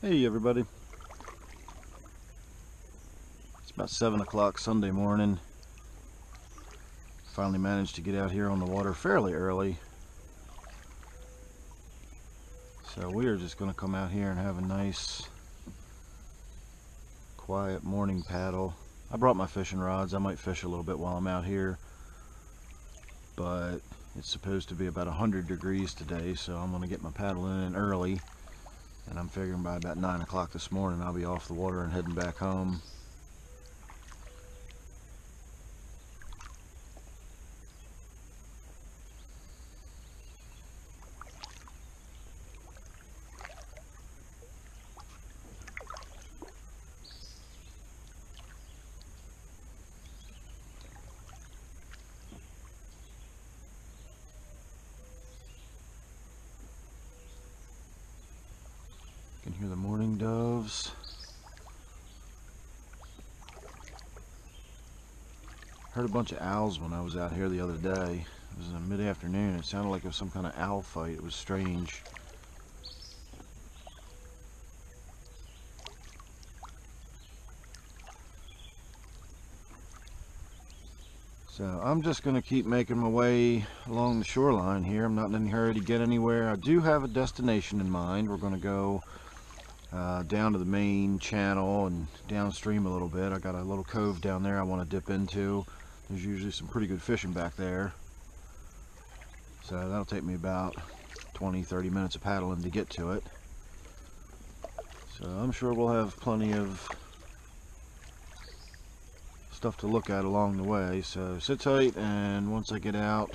Hey everybody, it's about 7 o'clock Sunday morning. Finally managed to get out here on the water fairly early. So we are just going to come out here and have a nice quiet morning paddle. I brought my fishing rods. I might fish a little bit while I'm out here, but it's supposed to be about 100 degrees today, so I'm going to get my paddle in early. And I'm figuring by about 9 o'clock this morning I'll be off the water and heading back home. You can hear the morning doves. Heard a bunch of owls when I was out here the other day. It was in mid-afternoon. It sounded like it was some kind of owl fight. It was strange. So I'm just going to keep making my way along the shoreline here. I'm not in any hurry to get anywhere. I do have a destination in mind. We're going to go down to the main channel and downstream a little bit. I got a little cove down there I want to dip into. There's usually some pretty good fishing back there. So that'll take me about 20-30 minutes of paddling to get to it. So I'm sure we'll have plenty of stuff to look at along the way. So sit tight, and once I get out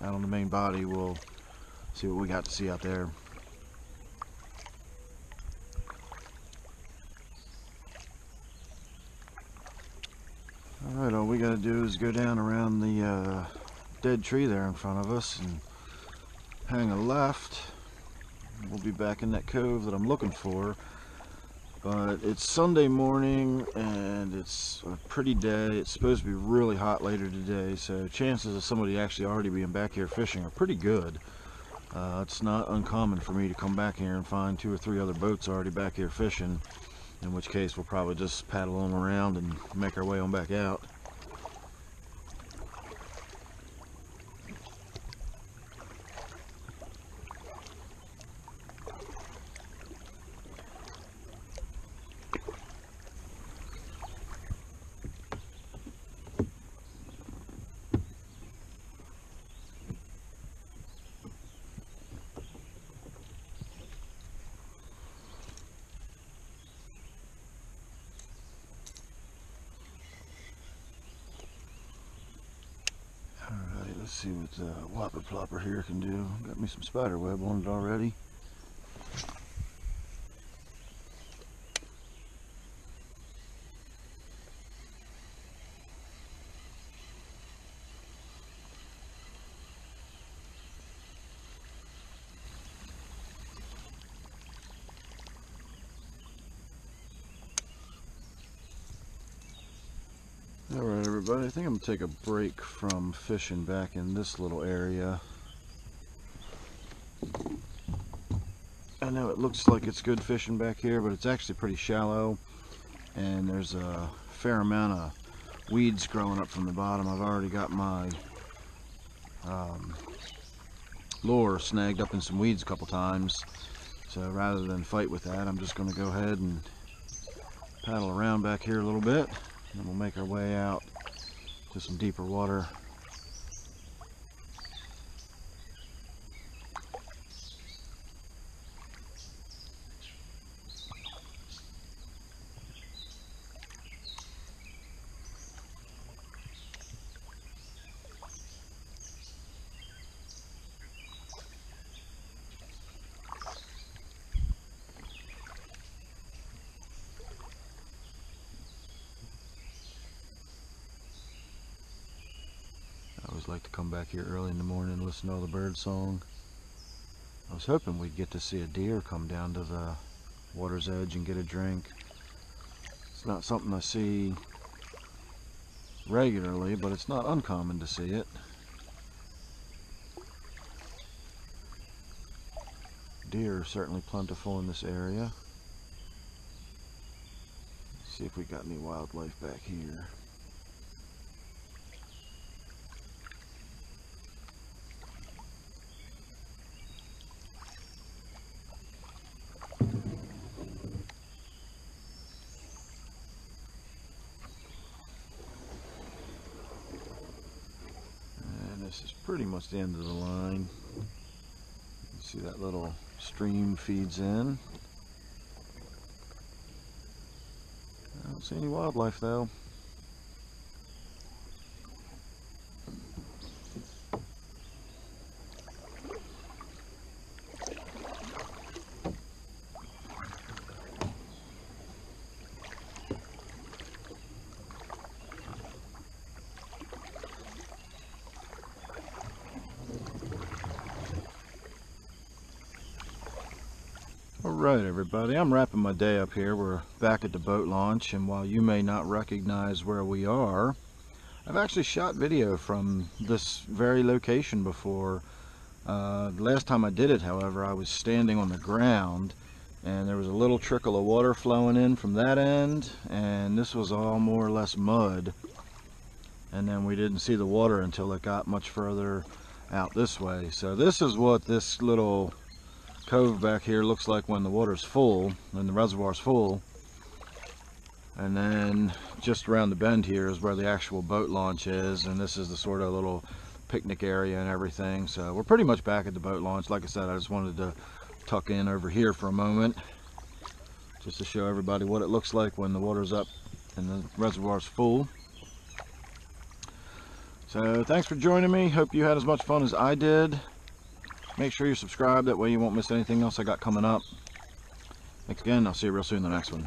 on the main body, we'll see what we got to see out there. Alright, all we gotta do is go down around the dead tree there in front of us and hang a left. We'll be back in that cove that I'm looking for. But it's Sunday morning and it's a pretty day. It's supposed to be really hot later today, so chances of somebody actually already being back here fishing are pretty good. It's not uncommon for me to come back here and find 2 or 3 other boats already back here fishing, in which case we'll probably just paddle on around and make our way on back out. Let's see what the whopper plopper here can do. Got me some spider web on it already. Alright everybody, I think I'm going to take a break from fishing back in this little area. I know it looks like it's good fishing back here, but it's actually pretty shallow, and there's a fair amount of weeds growing up from the bottom. I've already got my lure snagged up in some weeds a couple times, so rather than fight with that, I'm just going to go ahead and paddle around back here a little bit. And we'll make our way out to some deeper water. I always like to come back here early in the morning and listen to all the bird song. I was hoping we'd get to see a deer come down to the water's edge and get a drink. It's not something I see regularly, but it's not uncommon to see it. Deer are certainly plentiful in this area. See if we got any wildlife back here. This is pretty much the end of the line. You see that little stream feeds in. I don't see any wildlife though. Alright everybody, I'm wrapping my day up here. We're back at the boat launch, and while you may not recognize where we are, I've actually shot video from this very location before. The last time I did it, however, I was standing on the ground and there was a little trickle of water flowing in from that end, and this was all more or less mud, and then we didn't see the water until it got much further out this way. So this is what this little cove back here looks like when the water's full, when the reservoir's full. And then just around the bend here is where the actual boat launch is, and this is the sort of little picnic area and everything. So we're pretty much back at the boat launch. Like I said, I just wanted to tuck in over here for a moment just to show everybody what it looks like when the water's up and the reservoir's full. So thanks for joining me. Hope you had as much fun as I did. Make sure you're subscribed, that way you won't miss anything else I got coming up. Thanks again. I'll see you real soon in the next one.